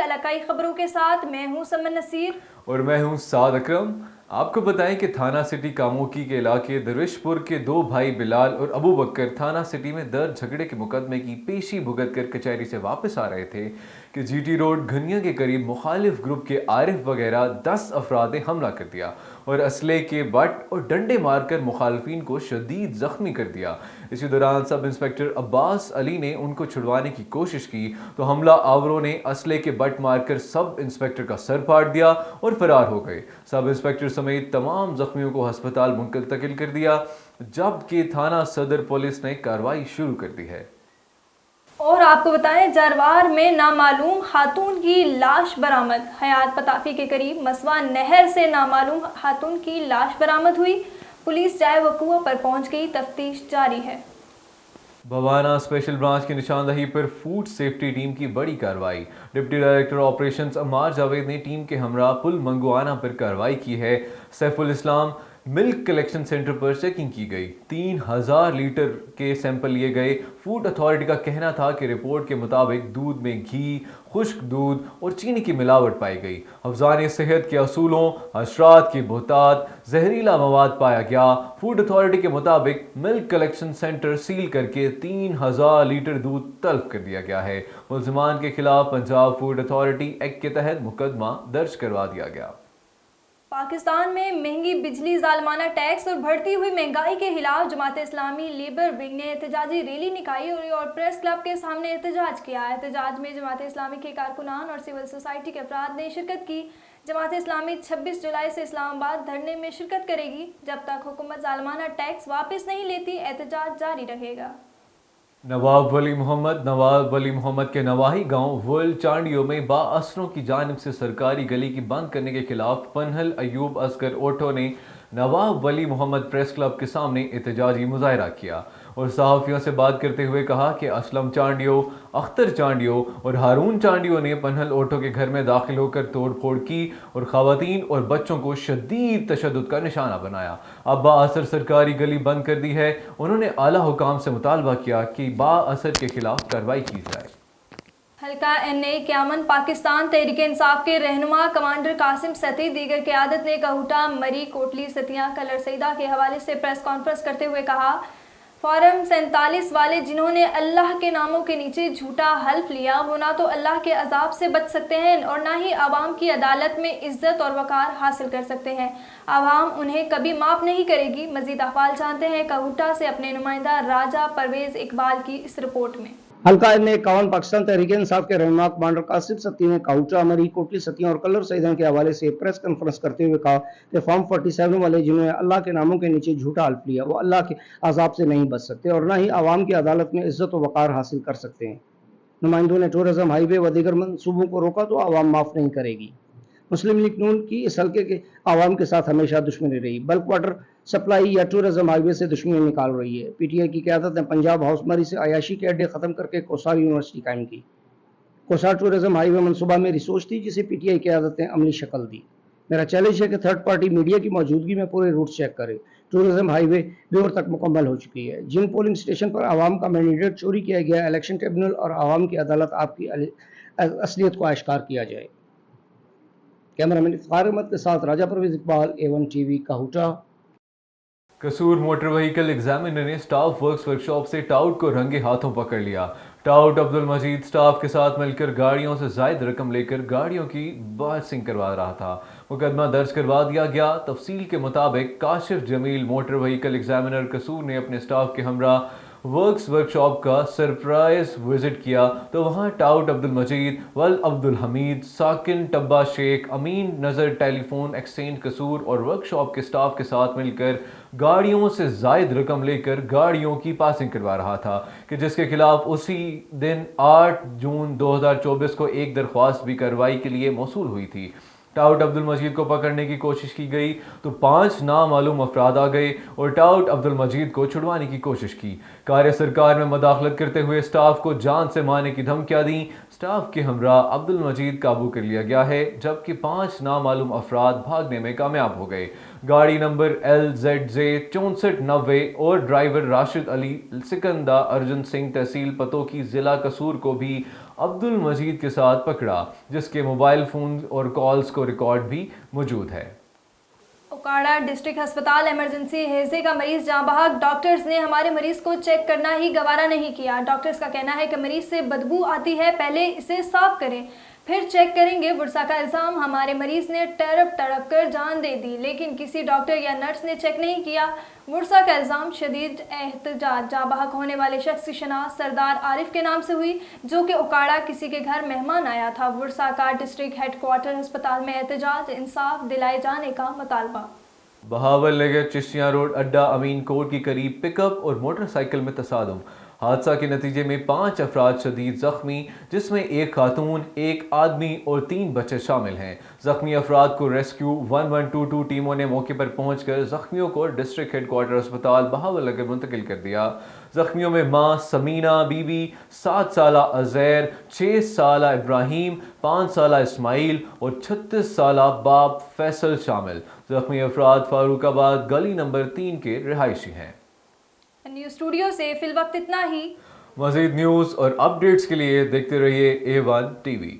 इलाकाई खबरों के साथ मैं हूं समन नसीर और मैं हूं साद अकरम। आपको बताएं कि थाना सिटी कामोकी के इलाके दरिशपुर के दो भाई बिलाल और अबू बकर थाना सिटी में दर्ज झगड़े के मुकदमे की पेशी भुगत कर कचहरी से वापस आ रहे थे कि जीटी रोड घनिया के करीब मुखालिफ ग्रुप के आरिफ वगैरह 10 अफराद ने हमला कर दिया और असले के बट और डंडे मारकर मुखालफिन को शदीद जख्मी कर दिया। इसी दौरान सब इंस्पेक्टर अब्बास अली ने उनको छुड़वाने की कोशिश की तो हमला आवरों ने असले के बट मारकर सब इंस्पेक्टर का सर फाड़ दिया और फरार हो गए। सब इंस्पेक्टर समेत तमाम जख्मियों को अस्पताल मुंतकिल कर दिया, जबकि थाना सदर पुलिस ने कार्रवाई शुरू कर दी है। और आपको बताएं, जरवार में नामालूम खातून की लाश बरामद। हयात पताफी के करीब मसवा नहर से नामालूम खातून की लाश बरामद हुई। पुलिस जाए वक़ूआ पर पहुंच गई, तफ्तीश जारी है। भवाना स्पेशल ब्रांच की निशानदही पर फूड सेफ्टी टीम की बड़ी कार्रवाई। Deputy director operations Ammar Javed ने टीम के हमरा पुल मंगवाना पर कार्रवाई की है। सैफुल इस्लाम मिल्क कलेक्शन सेंटर पर चेकिंग की गई, 3000 लीटर के सैंपल लिए गए। फूड अथॉरिटी का कहना था कि रिपोर्ट के मुताबिक दूध में घी, खुश्क दूध और चीनी की मिलावट पाई गई। हफ्जान सेहत के असूलों, अशरात की बोहतात, जहरीला मवाद पाया गया। फूड अथॉरिटी के मुताबिक मिल्क कलेक्शन सेंटर सील करके 3000 लीटर दूध तल्फ कर दिया गया है। मुल्जिमान के खिलाफ पंजाब फूड अथॉरिटी एक्ट के तहत मुकदमा दर्ज करवा दिया गया। पाकिस्तान में महंगी बिजली, जालमाना टैक्स और बढ़ती हुई महंगाई के खिलाफ जमात इस्लामी लेबर विंग ने एहतजाजी रैली निकाली और प्रेस क्लब के सामने एहतजाज किया। एहतजाज में जमात इस्लामी के कारकुनान और सिविल सोसाइटी के अफराद ने शिरकत की। जमात इस्लामी 26 जुलाई से इस्लामाबाद धरने में शिरकत करेगी। जब तक हुकूमत जालमाना टैक्स वापस नहीं लेती, एहतजाज जारी रहेगा। नवाब वली मोहम्मद के नवाही गांव वुल चांडियों में बाअसरों की जानिब से सरकारी गली की बंद करने के खिलाफ पन्हल अयूब असगर ओटो ने नवाब वली मोहम्मद प्रेस क्लब के सामने एहतजाजी मुजाहरा किया और सहाफ़ियों से बात करते हुए कहा कि असलम चांडियो, अख्तर चांडियो और हारून चांडियो ने पन्हल ओटो के घर में दाखिल होकर तोड़ फोड़ की और ख़वातीन और बच्चों को शदीद तशद्दुद का निशाना बनाया। अब बाअसर सरकारी गली बंद कर दी है। उन्होंने आला हुकाम से मुतालबा किया कि बाअसर के खिलाफ कार्रवाई की जाए। हल्का एन.ए. क्यामन पाकिस्तान तहरीक इंसाफ के रहनुमा कमांडर कासिम सती दीगर क़यादत ने कहूटा, मरी, कोटली, सतिया, कलर सईदा के हवाले से प्रेस कॉन्फ्रेंस करते हुए कहा, फॉर्म 47 वाले जिन्होंने अल्लाह के नामों के नीचे झूठा हल्फ लिया, वो ना तो अल्लाह के अजाब से बच सकते हैं और ना ही आवाम की अदालत में इज्जत और वक़ार हासिल कर सकते हैं। आवाम उन्हें कभी माफ़ नहीं करेगी। मज़ीद अहवाल जानते हैं कहूटा से अपने नुमाइंदा राजा परवेज़ इकबाल की इस रिपोर्ट में। हल्का ने 51 पाकिस्तान तहरीक इंसाफ के रहनुमा कमांडर कासिम सती ने कहूटा, मरी, कोटली, सतिया और कलर सईदा के हवाले से प्रेस कॉन्फ्रेंस करते हुए कहा कि फॉर्म 47 वाले जिन्होंने अल्लाह के नामों के नीचे झूठा हल्फ लिया, वो अल्लाह के अजाब से नहीं बच सकते और ना ही आवाम की अदालत में इज्जत और वक़ार हासिल कर सकते हैं। नुमाइंदों ने टूरिज्म, हाईवे व दीगर मनसूबों को रोका तो आवाम माफ़ नहीं करेगी। मुस्लिम लीग नून की इस हल्के के आवाम के साथ हमेशा दुश्मनी रही, बल्क वाटर सप्लाई या टूरिज्म हाईवे से दुश्मनी निकाल रही है। पीटीआई की क़यादत ने पंजाब हाउस मरी से अयाशी के अड्डे ख़त्म करके कोसार यूनिवर्सिटी कायम की। कोसार टूरिज्म हाईवे मनसूबा मेरी सोच थी, जिसे पीटीआई की क़यादत ने अमली शक्ल दी। मेरा चैलेंज है कि थर्ड पार्टी मीडिया की मौजूदगी में पूरे रूट चेक करे। टूरिज्म हाईवे ब्योर तक मुकम्मल हो चुकी है। जिन पोलिंग स्टेशन पर आवाम का मैंडेट चोरी किया गया, इलेक्शन ट्रिब्यूनल और आवाम की अदालत आपकी असलियत को आश्कार किया जाए। कैमरामैन इफ्तार अहमद के साथ राजा परवेज़ इकबाल, A1 टीवी, कहूटा। कसूर मोटर व्हीकल एग्जामिनर ने स्टाफ वर्क्स वर्कशॉप से टाउट को रंगे हाथों पकड़ लिया। टाउट अब्दुल मजीद स्टाफ के साथ मिलकर गाड़ियों से जायद रकम लेकर गाड़ियों की बॉसिंग करवा रहा था। मुकदमा दर्ज करवा दिया गया। तफसील के मुताबिक Kashif Jameel motor vehicle examiner Kasur ने अपने स्टाफ के हमरा वर्क्स वर्कशॉप का सरप्राइज विजिट किया तो वहां टाउट अब्दुल मजीद, वल अब्दुल हमीद, साकिन टब्बा शेख, अमीन नज़र टेलीफोन एक्सचेंज कसूर और वर्कशॉप के स्टाफ के साथ मिलकर गाड़ियों से जायद रकम लेकर गाड़ियों की पासिंग करवा रहा था कि जिसके खिलाफ उसी दिन 8 जून 2024 को एक दरख्वास्त भी कार्रवाई के लिए मौसूल हुई थी। टाउट अब्दुल मजीद को पकड़ने की कोशिश की गई तो 5 नामालूम अफराद आ गए और टाउट अब्दुल मजीद को छुड़वाने की कोशिश की। कार्य सरकार में मदाखलत करते हुए स्टाफ को जान से मारने की धमकियां दी। स्टाफ के हमरा अब्दुल मजीद काबू कर लिया गया है, जबकि 5 नामालूम अफराद भागने में कामयाब हो गए। गाड़ी नंबर LZJ 6490 और ड्राइवर राशिद अली सिकंदा अर्जुन सिंह तहसील पतों की ज़िला कसूर को भी अब्दुल मजीद के साथ पकड़ा, जिसके मोबाइल फोन और कॉल्स को रिकॉर्ड भी मौजूद है। उकाड़ा डिस्ट्रिक्ट अस्पताल इमरजेंसी हैजे का मरीज जहां बहक। डॉक्टर्स ने हमारे मरीज को चेक करना ही गवारा नहीं किया। डॉक्टर्स का कहना है कि मरीज से बदबू आती है, पहले इसे साफ करें फिर चेक करेंगे। वर्षा का इल्ज़ाम, हमारे मरीज ने तड़प तड़प कर जान दे दी लेकिन किसी डॉक्टर या नर्स ने चेक नहीं किया। वर्षा का इल्ज़ाम, शदीद एहतजाज। जहाँ बहक होने वाले शख्स की शनाख्त सरदार आरिफ के नाम से हुई, जो कि उकाड़ा किसी के घर मेहमान आया था। वर्षा का डिस्ट्रिक्ट हेडक्वार्टर अस्पताल में एहतजाज, इंसाफ दिलाए जाने का मुतालबा। बहावल नगर चिश्तियाँ रोड अड्डा अमीन कोर्ट के करीब पिकअप और मोटरसाइकिल में तसादुम। हादसा के नतीजे में 5 अफराद शदीद जख्मी, जिसमें एक खातून, एक आदमी और 3 बच्चे शामिल हैं। जख्मी अफराद को रेस्क्यू 1122 टीमों ने मौके पर पहुंचकर जख्मियों को डिस्ट्रिक्ट हेडक्वार्टर अस्पताल बहावल नगर मुंतकिल कर दिया। जख्मियों में मां समीना बीबी, 7 साला अजैर, 6 साला इब्राहिम, 5 साला इस्माइल और 36 साला बाप फैसल शामिल। जख्मी अफराद फारूकाबाद गली नंबर 3 के रिहायशी हैं। न्यूज़ स्टूडियो से फिलवक्त इतना ही। मज़ीद न्यूज़ और अपडेट्स के लिए देखते रहिए A1 TV।